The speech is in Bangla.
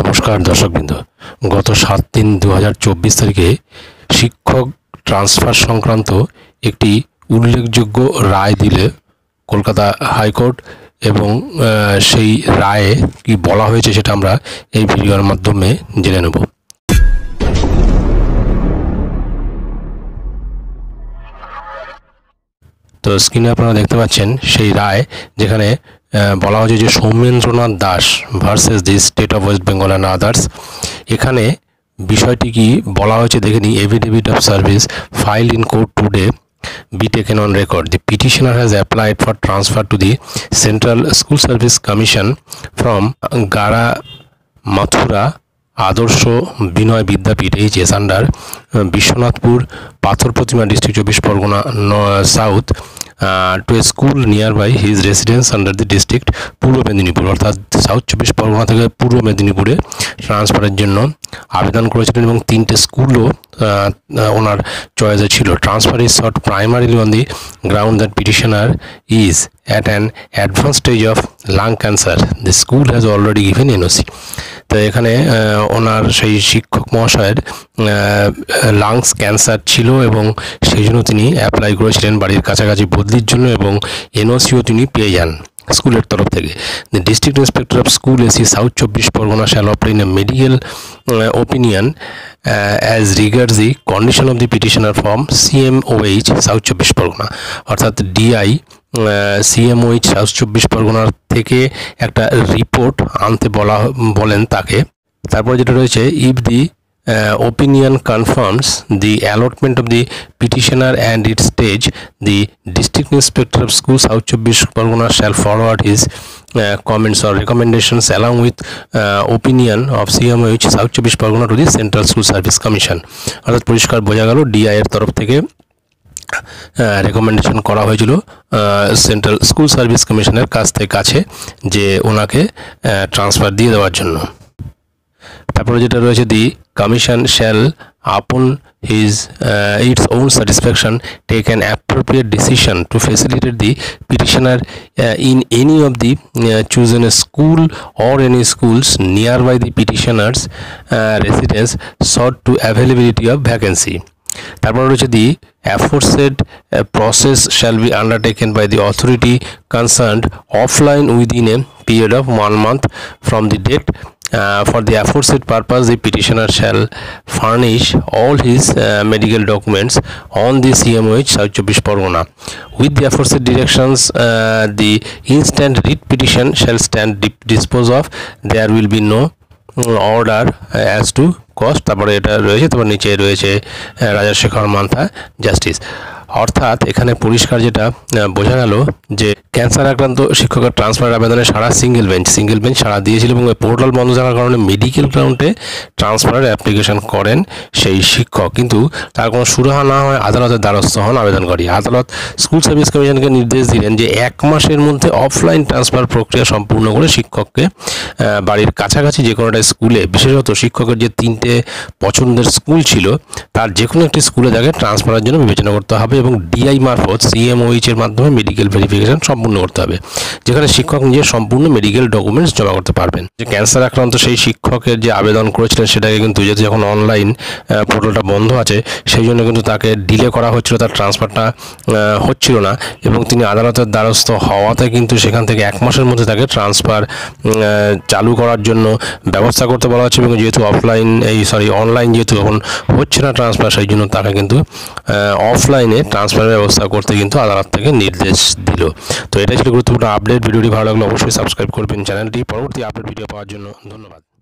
নমস্কার দর্শকবৃন্দ। গত 7/3/2024 তারিখে শিক্ষক ট্রান্সফার সংক্রান্ত একটি উল্লেখযোগ্য রায় দিলে কলকাতা হাইকোর্ট এবং সেই রায়ে কি বলা হয়েছে সেটা আমরা এই ভিডিওর মাধ্যমে জেনে নেব। তো স্ক্রিনে আপনারা দেখতে পাচ্ছেন সেই রায়, যেখানে বলা হয়েছে যে Soumendranath Das versus the state of West Bengal and others. এখানে বিষয়টি কি বলা হয়েছে দেখে নিই। Affidavit of service ফাইলড in court today be taken on record. The petitioner has applied for transfer to the Central School Service Commission from Gara Mathura Adarsha Binoy Vidyapith HS under Biswanathpur Patharpratima district 24 Parganas south to a school near by his residence under the district Purba Medinipur, অর্থাৎ সাউথ 24 পরগনা থেকে পূর্ব মেদিনীপুরে ট্রান্সফারের জন্য আবেদন করেছিলেন এবং 3টে স্কুলও ওনার চয়েসে ছিল। Transfer is thought primarily on the ground that petitioner is at an advanced stage of lung cancer. The school has already given NOC. তো এখানে ওনার সেই শিক্ষক মহাশয়ের লাংস ক্যান্সার ছিল এবং সেই জন্য তিনি অ্যাপ্লাই করেছিলেন বাড়ির কাছাকাছি বদলির জন্য এবং এনওসিও তিনি পেয়ে যান স্কুলের তরফ থেকে। The district inspector of school AC South 24 Pargana shall obtain a medical opinion as regards the condition of the petitioner from CMOH South 24 Pargana, অর্থাৎ DI CMOH সাউথ 24 পরগনার থেকে একটা রিপোর্ট আনতে বলেন তাকে। তারপর যেটা রয়েছে, if the opinion confirms the allotment of the petitioner and its stage, the district inspector of school South 24 Pargana shall forward his comments or recommendations along with opinion of CMOH South 24 Pargana to the Central School Service Commission. অর্থাৎ পরিষ্কার বোঝা গেল ডিআই এর তরফ থেকে রেকমেন্ডেশন করা হয়েছিল সেন্ট্রাল স্কুল সার্ভিস কমিশনের কাছে যে ওনাকে ট্রান্সফার দিয়ে দেওয়ার জন্য। তারপরে যেটা রয়েছে, দি কমিশন শ্যাল আপন its own satisfaction take an appropriate decision to facilitate the petitioner in any of the chosen school or any schools nearby the petitioner's residence sought to availability of vacancy. তারপর রয়েছে, দি aforesaid process shall be undertaken by the authority concerned offline within a period of 1 month from the date. For the aforesaid purpose, the petitioner shall furnish all his medical documents on the CMOH South 24 Pargana. With the aforesaid directions, the instant writ petition shall stand disposed of. There will be no order as to cost. তারপরে এটা রয়েছে, তারপর নিচে রয়েছে রাজশেখর মান্থা জাস্টিস। অর্থাৎ এখানে পরিষ্কার যেটা বোঝা গেল যে ক্যান্সার আক্রান্ত শিক্ষকের ট্রান্সফার আবেদনে সারা সিঙ্গেল বেঞ্চ সারা দিয়েছিল এবং পোর্টাল বন্ধ থাকার কারণে মেডিকেল গ্রাউন্ডে ট্রান্সফারের অ্যাপ্লিকেশন করেন সেই শিক্ষক, কিন্তু তার কোনো সুরাহা না হয় আদালতের দ্বারস্থ হন আবেদনকারী। আদালত স্কুল সার্ভিস কমিশনকে নির্দেশ দিলেন যে 1 মাসের মধ্যে অফলাইন ট্রান্সফার প্রক্রিয়া সম্পূর্ণ করে শিক্ষককে বাড়ির কাছাকাছি যে কোনো একটা স্কুলে, বিশেষত শিক্ষকের যে 3টে পছন্দের স্কুল ছিল তার যে কোনো একটি স্কুলে তাকে ট্রান্সফারের জন্য বিবেচনা করতে হবে এবং ডিআই মারফত CMOH এর মাধ্যমে মেডিকেল ভেরিফিকেশন সম্পূর্ণ করতে হবে, যেখানে শিক্ষক নিজের সম্পূর্ণ মেডিকেল ডকুমেন্টস জমা করতে পারবেন। যে ক্যান্সার আক্রান্ত সেই শিক্ষকের যে আবেদন করেছিলেন সেটাকে কিন্তু যেহেতু যখন অনলাইন পোর্টালটা বন্ধ আছে সেই জন্য কিন্তু তাকে ডিলে করা হচ্ছিল, তার ট্রান্সফারটা হচ্ছিল না এবং তিনি আদালতের দ্বারস্থ হওয়াতে কিন্তু সেখান থেকে 1 মাসের মধ্যে তাকে ট্রান্সফার চালু করার জন্য ব্যবস্থা করতে বলা হচ্ছে এবং যেহেতু অনলাইন যেহেতু এখন হচ্ছে না ট্রান্সফার, সেই জন্য তাকে কিন্তু অফলাইনে ট্রান্সফারের ব্যবস্থা করতে কিন্তু আদালত থেকে নির্দেশ দিল। তো এটাই ছিল গুরুত্বপূর্ণ আপডেট। ভিডিওটি ভালো লাগলে অবশ্যই সাবস্ক্রাইব করবেন চ্যানেলটি। পরবর্তী আপডেট ভিডিও পাওয়ার জন্য ধন্যবাদ।